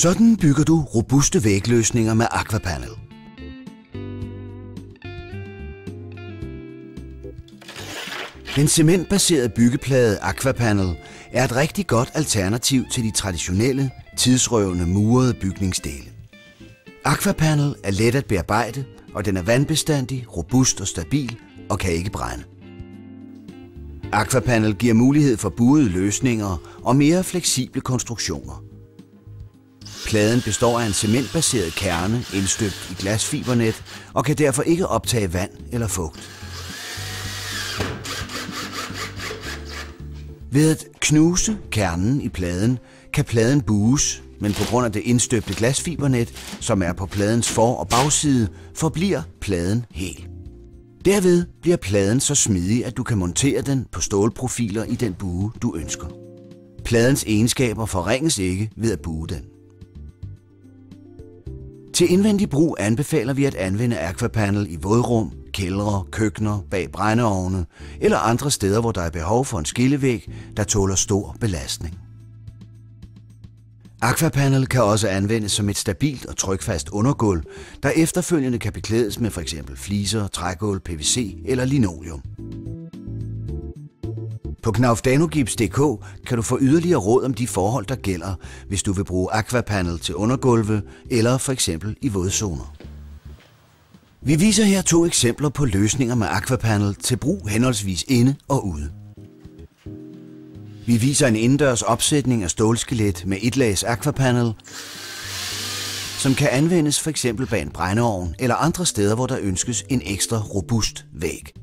Sådan bygger du robuste vægløsninger med Aquapanel. Den cementbaserede byggeplade Aquapanel er et rigtig godt alternativ til de traditionelle, tidsrøvende murede bygningsdele. Aquapanel er let at bearbejde, og den er vandbestandig, robust og stabil og kan ikke brænde. Aquapanel giver mulighed for buede løsninger og mere fleksible konstruktioner. Pladen består af en cementbaseret kerne indstøbt i glasfibernet og kan derfor ikke optage vand eller fugt. Ved at knuse kernen i pladen kan pladen bues, men på grund af det indstøbte glasfibernet, som er på pladens for- og bagside, forbliver pladen hel. Derved bliver pladen så smidig, at du kan montere den på stålprofiler i den bue, du ønsker. Pladens egenskaber forringes ikke ved at bue den. Til indvendig brug anbefaler vi at anvende Aquapanel i vådrum, kældre, køkkener, bag brændeovne eller andre steder, hvor der er behov for en skillevæg, der tåler stor belastning. Aquapanel kan også anvendes som et stabilt og trykfast undergulv, der efterfølgende kan beklædes med f.eks. fliser, trægulv, PVC eller linoleum. På knaufdanogips.dk kan du få yderligere råd om de forhold, der gælder, hvis du vil bruge Aquapanel til undergulve eller f.eks. i vådzoner. Vi viser her 2 eksempler på løsninger med Aquapanel til brug henholdsvis inde og ude. Vi viser en indendørs opsætning af stålskelet med etlags Aquapanel, som kan anvendes f.eks. bag en brændeovn eller andre steder, hvor der ønskes en ekstra robust væg.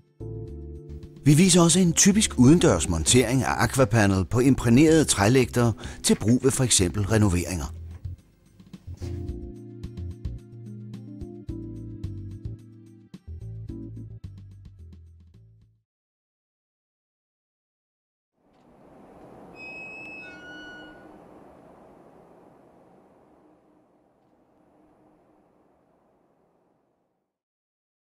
Vi viser også en typisk udendørs montering af Aquapanel på imprægnerede trælægtere til brug ved f.eks. renoveringer.